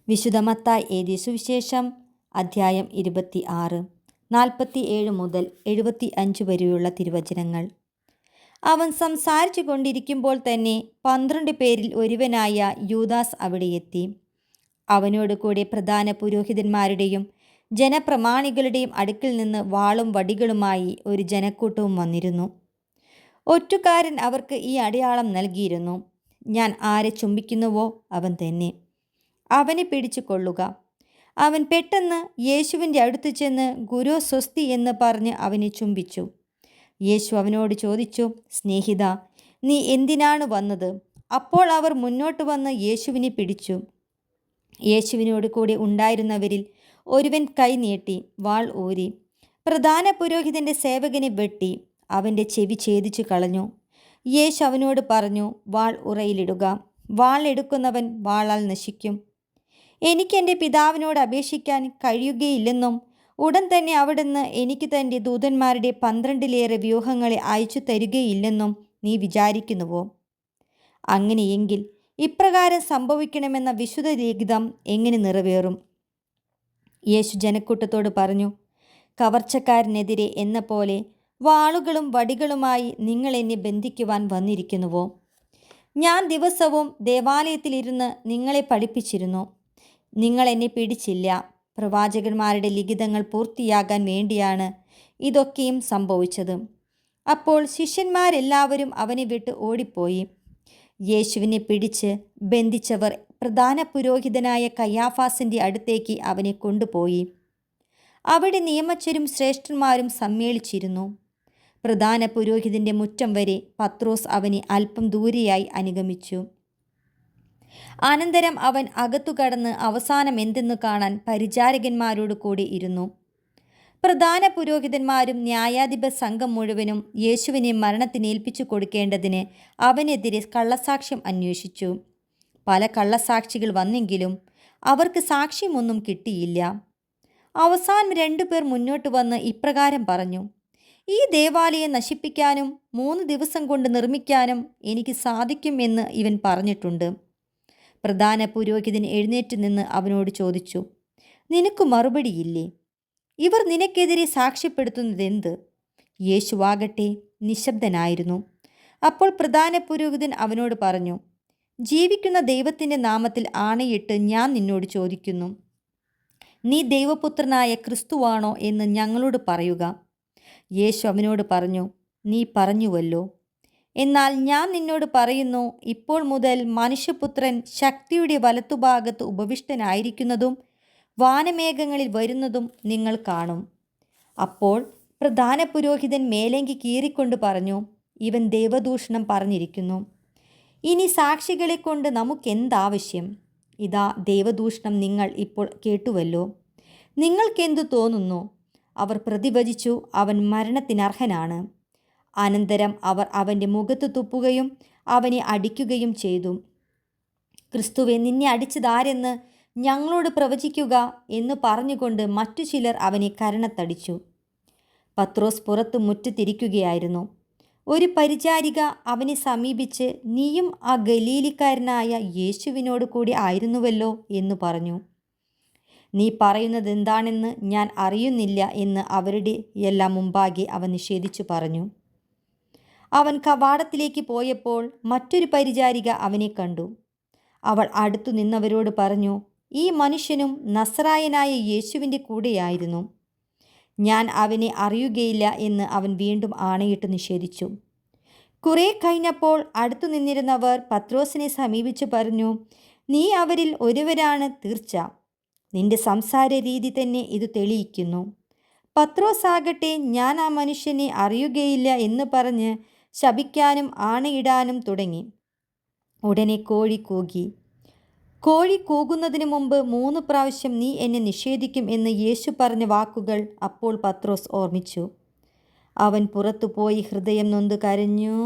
വിശുദ്ധ മത്തായി എഴുതിയ സുവിശേഷം അധ്യായം 26 47 മുതൽ 75 വരെയുള്ള തിരുവചനങ്ങൾ. അവൻ സംസാരിച്ചു കൊണ്ടിരിക്കുമ്പോൾ തന്നെ 12 പേരിൽ ഒരുവനായ യൂദാസ് അവിടെ എത്തി. അവനോട് കൂടെ പ്രധാന പുരോഹിതന്മാരുടെയും ജനപ്രമാണികളുടെയും അടുക്കിൽ നിന്ന് വാളും വടികളുമായി ഒരു ജനക്കൂട്ടവും വന്നിരുന്നു. ഒറ്റുകാരൻ അവർക്ക് ഈ അടയാളം നൽകിയിരുന്നു: ഞാൻ ആരെ ചുംബിക്കുന്നുവോ അവൻ തന്നെ, അവനെ പിടിച്ചു കൊള്ളുക. അവൻ പെട്ടെന്ന് യേശുവിൻ്റെ അടുത്ത് ചെന്ന് ഗുരു സ്വസ്തി എന്ന് പറഞ്ഞ് അവനെ ചുംബിച്ചു. യേശു അവനോട് ചോദിച്ചു: സ്നേഹിത, നീ എന്തിനാണ് വന്നത്? അപ്പോൾ അവർ മുന്നോട്ട് വന്ന് യേശുവിനെ പിടിച്ചു. യേശുവിനോട് കൂടെ ഉണ്ടായിരുന്നവരിൽ ഒരുവൻ കൈ നീട്ടി വാൾ ഊരി പ്രധാന പുരോഹിതൻ്റെ സേവകനെ വെട്ടി അവൻ്റെ ചെവി ഛേദിച്ചു കളഞ്ഞു. യേശു അവനോട് പറഞ്ഞു: വാൾ ഉറയിലിടുക. വാൾ എടുക്കുന്നവൻ വാളാൽ നശിക്കും. എനിക്ക് എൻ്റെ പിതാവിനോട് അപേക്ഷിക്കാൻ കഴിയുകയില്ലെന്നും ഉടൻ തന്നെ അവിടുന്ന് എനിക്ക് തൻ്റെ ദൂതന്മാരുടെ 12 വ്യൂഹങ്ങളെ അയച്ചു തരികയില്ലെന്നും നീ വിചാരിക്കുന്നുവോ? അങ്ങനെയെങ്കിൽ ഇപ്രകാരം സംഭവിക്കണമെന്ന വിശുദ്ധ ലിഖിതം എങ്ങനെ നിറവേറും? യേശു ജനക്കൂട്ടത്തോട് പറഞ്ഞു: കവർച്ചക്കാരനെതിരെ എന്ന പോലെ വാളുകളും വടികളുമായി നിങ്ങൾ എന്നെ ബന്ധിക്കുവാൻ വന്നിരിക്കുന്നുവോ? ഞാൻ ദിവസവും ദേവാലയത്തിലിരുന്ന് നിങ്ങളെ പഠിപ്പിച്ചിരുന്നു. നിങ്ങൾ എന്നെ പിടിച്ചില്ല. പ്രവാചകന്മാരുടെ ലിഖിതങ്ങൾ പൂർത്തിയാകാൻ വേണ്ടിയാണ് ഇതൊക്കെയും സംഭവിച്ചത്. അപ്പോൾ ശിഷ്യന്മാരെല്ലാവരും അവനെ വിട്ട് ഓടിപ്പോയി. യേശുവിനെ പിടിച്ച് ബന്ധിച്ചവർ പ്രധാന പുരോഹിതനായ കയ്യാഫാസിൻ്റെ അടുത്തേക്ക് അവനെ കൊണ്ടുപോയി. അവിടെ നിയമജ്ഞരും ശ്രേഷ്ഠന്മാരും സമ്മേളിച്ചിരുന്നു. പ്രധാന പുരോഹിതൻ്റെ മുറ്റം വരെ പത്രോസ് അവനെ അല്പം ദൂരെയായി അനുഗമിച്ചു. അനന്തരം അവൻ അകത്തു കടന്ന് അവസാനം എന്തെന്ന് കാണാൻ പരിചാരകന്മാരോട് കൂടി ഇരുന്നു. പ്രധാന പുരോഹിതന്മാരും ന്യായാധിപ സംഘം മുഴുവനും യേശുവിനെ മരണത്തിനേൽപ്പിച്ചു കൊടുക്കേണ്ടതിന് അവനെതിരെ കള്ളസാക്ഷ്യം അന്വേഷിച്ചു. പല കള്ളസാക്ഷികൾ വന്നെങ്കിലും അവർക്ക് സാക്ഷ്യമൊന്നും കിട്ടിയില്ല. അവസാനം 2 പേർ മുന്നോട്ട് വന്ന് ഇപ്രകാരം പറഞ്ഞു: ഈ ദേവാലയം നശിപ്പിക്കാനും 3 ദിവസം കൊണ്ട് നിർമ്മിക്കാനും എനിക്ക് സാധിക്കും എന്ന് ഇവൻ പറഞ്ഞിട്ടുണ്ട്. പ്രധാന പുരോഹിതൻ എഴുന്നേറ്റ് നിന്ന് അവനോട് ചോദിച്ചു: നിനക്ക് മറുപടിയില്ലേ? ഇവർ നിനക്കെതിരെ സാക്ഷ്യപ്പെടുത്തുന്നതെന്ത്? യേശുവാകട്ടെ നിശബ്ദനായിരുന്നു. അപ്പോൾ പ്രധാന പുരോഹിതൻ അവനോട് പറഞ്ഞു: ജീവിക്കുന്ന ദൈവത്തിൻ്റെ നാമത്തിൽ ആണയിട്ട് ഞാൻ നിന്നോട് ചോദിക്കുന്നു, നീ ദൈവപുത്രനായ ക്രിസ്തുവാണോ എന്ന് ഞങ്ങളോട് പറയുക. യേശു അവനോട് പറഞ്ഞു: നീ പറഞ്ഞുവല്ലോ. എന്നാൽ ഞാൻ നിന്നോട് പറയുന്നു, ഇപ്പോൾ മുതൽ മനുഷ്യപുത്രൻ ശക്തിയുടെ വലത്തുഭാഗത്ത് ഉപവിഷ്ടനായിരിക്കുന്നതും വാനമേഘങ്ങളിൽ വരുന്നതും നിങ്ങൾ കാണും. അപ്പോൾ പ്രധാന പുരോഹിതൻ മേലങ്കി കീറിക്കൊണ്ട് പറഞ്ഞു: ഇവൻ ദൈവദൂഷണം പറഞ്ഞിരിക്കുന്നു. ഇനി സാക്ഷികളെ കൊണ്ട് നമുക്കെന്താവശ്യം? ഇതാ ദൈവദൂഷണം നിങ്ങൾ ഇപ്പോൾ കേട്ടുവല്ലോ. നിങ്ങൾക്കെന്തു തോന്നുന്നു? അവർ പ്രതിവചിച്ചു: അവൻ മരണത്തിനർഹനാണ്. അനന്തരം അവർ അവൻ്റെ മുഖത്ത് തുപ്പുകയും അവനെ അടിക്കുകയും ചെയ്തു. ക്രിസ്തുവെ, നിന്നെ അടിച്ചതാരെന്ന് ഞങ്ങളോട് പ്രവചിക്കുക എന്ന് പറഞ്ഞുകൊണ്ട് മറ്റു ചിലർ അവനെ കരണത്തടിച്ചു. പത്രോസ് പുറത്ത് മുറ്റത്തിരിക്കുകയായിരുന്നു. ഒരു പരിചാരിക അവനെ സമീപിച്ച്, നീയും ആ ഗലീലിക്കാരനായ യേശുവിനോട് കൂടി ആയിരുന്നുവല്ലോ എന്ന് പറഞ്ഞു. നീ പറയുന്നത് എന്താണെന്ന് ഞാൻ അറിയുന്നില്ല എന്ന് അവരുടെ എല്ലാം മുമ്പാകെ അവൻ നിഷേധിച്ചു പറഞ്ഞു. അവൻ കവാടത്തിലേക്ക് പോയപ്പോൾ മറ്റൊരു പരിചാരിക അവനെ കണ്ടു. അവൾ അടുത്തു നിന്നവരോട് പറഞ്ഞു: ഈ മനുഷ്യനും നസറായനായ യേശുവിൻ്റെ കൂടെയായിരുന്നു. ഞാൻ അവനെ അറിയുകയില്ല എന്ന് അവൻ വീണ്ടും ആണയിട്ട് നിഷേധിച്ചു. കുറെ കഴിഞ്ഞപ്പോൾ അടുത്തു നിന്നിരുന്നവർ പത്രോസിനെ സമീപിച്ചു പറഞ്ഞു: നീ അവരിൽ ഒരുവരാണ് തീർച്ച. നിന്റെ സംസാര രീതി തന്നെ ഇത് തെളിയിക്കുന്നു. പത്രോസ് ആകട്ടെ ഞാൻ ആ മനുഷ്യനെ അറിയുകയില്ല എന്ന് പറഞ്ഞ് ശപിക്കാനും ആണയിടാനും തുടങ്ങി. ഉടനെ കോഴി കൂകി. കോഴി കൂകുന്നതിന് മുമ്പ് 3 പ്രാവശ്യം നീ എന്നെ നിഷേധിക്കും എന്ന് യേശു പറഞ്ഞ വാക്കുകൾ അപ്പോൾ പത്രോസ് ഓർമ്മിച്ചു. അവൻ പുറത്തു പോയി ഹൃദയം നൊന്ത് കരഞ്ഞു.